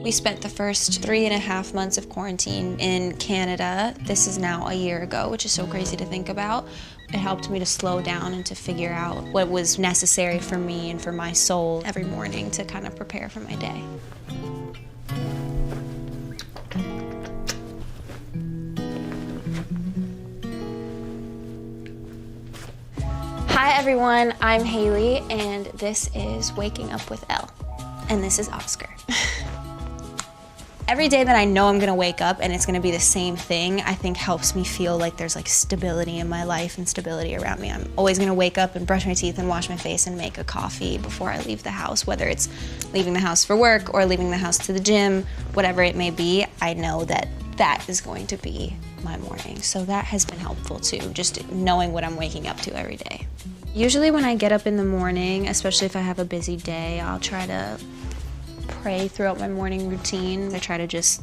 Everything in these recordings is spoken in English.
We spent the first 3.5 months of quarantine in Canada. This is now a year ago, which is so crazy to think about. It helped me to slow down and to figure out what was necessary for me and for my soul every morning to kind of prepare for my day. Hi everyone, I'm Hailey and this is Waking Up with Elle. And this is Oscar. Every day that I know I'm gonna wake up and it's gonna be the same thing, I think helps me feel like there's like stability in my life and stability around me. I'm always gonna wake up and brush my teeth and wash my face and make a coffee before I leave the house, whether it's leaving the house for work or leaving the house to the gym, whatever it may be, I know that that is going to be my morning. So that has been helpful too, just knowing what I'm waking up to every day. Usually when I get up in the morning, especially if I have a busy day, I'll try to pray throughout my morning routine. I try to just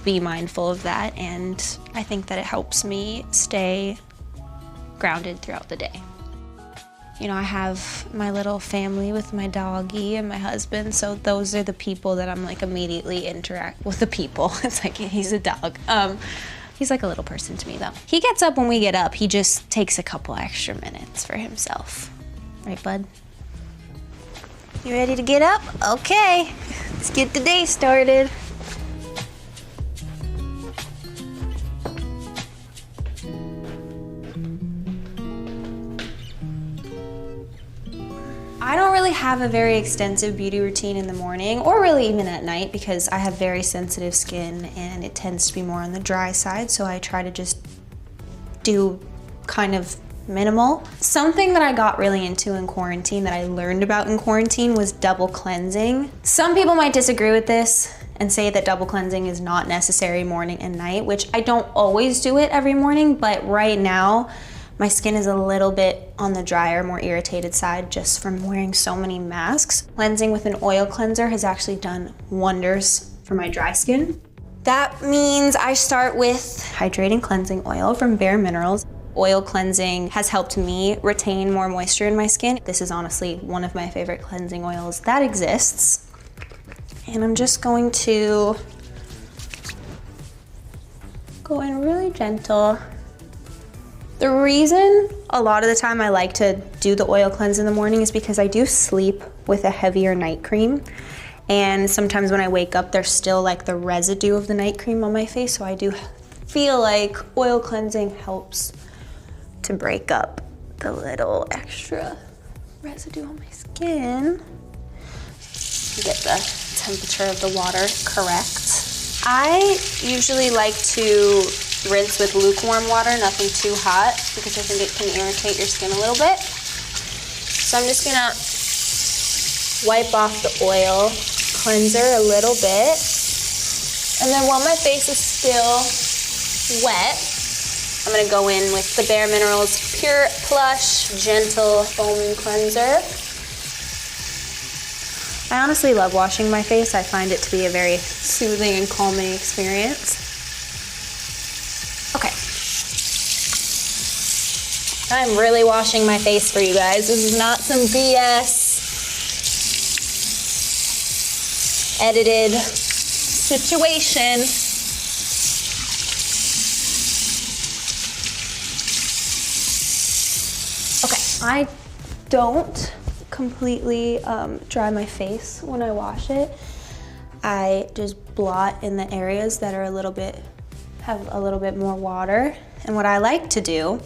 be mindful of that, and I think that it helps me stay grounded throughout the day. You know, I have my little family with my doggy and my husband, so those are the people that I'm like immediately interact with the people. It's like he's a dog. He's like a little person to me though. He gets up when we get up. He just takes a couple extra minutes for himself. Right, bud? You ready to get up? Okay, let's get the day started. I don't really have a very extensive beauty routine in the morning or really even at night because I have very sensitive skin and it tends to be more on the dry side, so I try to just do kind of minimal. Something that I got really into in quarantine, that I learned about in quarantine, was double cleansing. Some people might disagree with this and say that double cleansing is not necessary morning and night, which I don't always do it every morning, but right now my skin is a little bit on the drier, more irritated side just from wearing so many masks. Cleansing with an oil cleanser has actually done wonders for my dry skin. That means I start with hydrating cleansing oil from Bare Minerals. Oil cleansing has helped me retain more moisture in my skin. This is honestly one of my favorite cleansing oils that exists. And I'm just going to go in really gentle. The reason a lot of the time I like to do the oil cleanse in the morning is because I do sleep with a heavier night cream. And sometimes when I wake up, there's still like the residue of the night cream on my face. So I do feel like oil cleansing helps to break up the little extra residue on my skin. Get the temperature of the water correct. I usually like to rinse with lukewarm water, nothing too hot, because I think it can irritate your skin a little bit. So I'm just gonna wipe off the oil cleanser a little bit. And then while my face is still wet, I'm gonna go in with the Bare Minerals Pure Plush Gentle Foaming Cleanser. I honestly love washing my face. I find it to be a very soothing and calming experience. Okay. I'm really washing my face for you guys. This is not some BS edited situation. I don't completely dry my face when I wash it. I just blot in the areas that are have a little bit more water. And what I like to do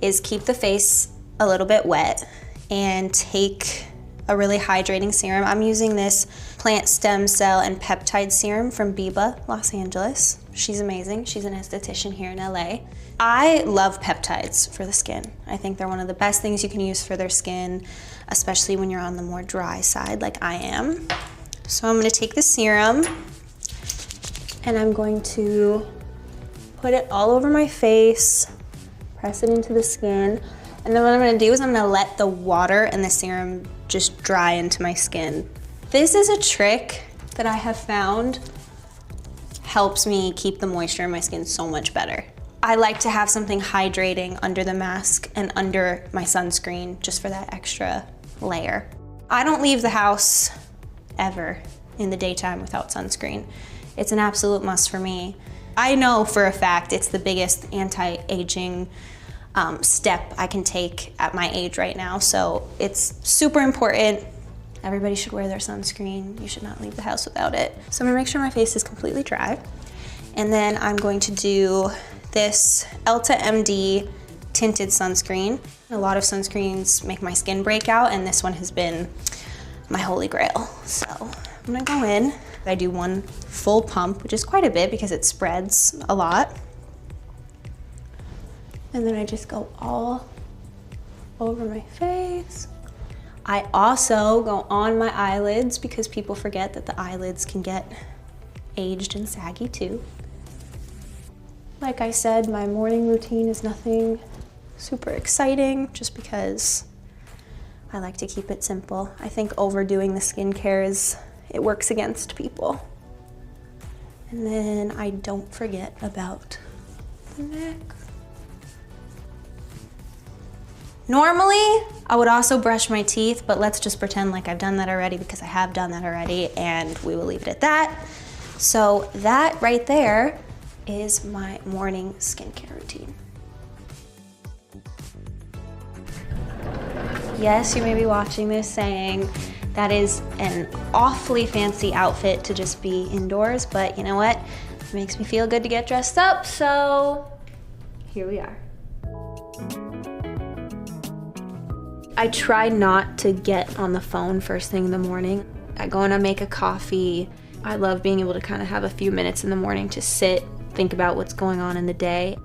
is keep the face a little bit wet and take a really hydrating serum. I'm using this plant stem cell and peptide serum from Bieber, Los Angeles. She's amazing. She's an esthetician here in LA. I love peptides for the skin. I think they're one of the best things you can use for their skin, especially when you're on the more dry side like I am. So I'm gonna take the serum and I'm going to put it all over my face, press it into the skin, and then what I'm gonna do is I'm gonna let the water and the serum just dry into my skin. This is a trick that I have found helps me keep the moisture in my skin so much better. I like to have something hydrating under the mask and under my sunscreen just for that extra layer. I don't leave the house ever in the daytime without sunscreen. It's an absolute must for me. I know for a fact it's the biggest anti-aging step I can take at my age right now, so it's super important. Everybody should wear their sunscreen. You should not leave the house without it. So I'm gonna make sure my face is completely dry, and then I'm going to do this Elta MD tinted sunscreen. A lot of sunscreens make my skin break out, and this one has been my holy grail. So I'm gonna go in. I do one full pump, which is quite a bit because it spreads a lot. And then I just go all over my face. I also go on my eyelids because people forget that the eyelids can get aged and saggy too. Like I said, my morning routine is nothing super exciting just because I like to keep it simple. I think overdoing the skincare it works against people. And then I don't forget about the neck. Normally, I would also brush my teeth, but let's just pretend like I've done that already because I have done that already, and we will leave it at that. So that right there is my morning skincare routine. Yes, you may be watching this saying that is an awfully fancy outfit to just be indoors, but you know what? It makes me feel good to get dressed up, so here we are. I try not to get on the phone first thing in the morning. I go and I make a coffee. I love being able to kind of have a few minutes in the morning to sit, think about what's going on in the day.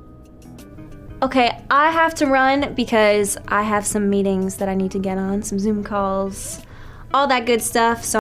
Okay, I have to run because I have some meetings that I need to get on, some Zoom calls, all that good stuff. So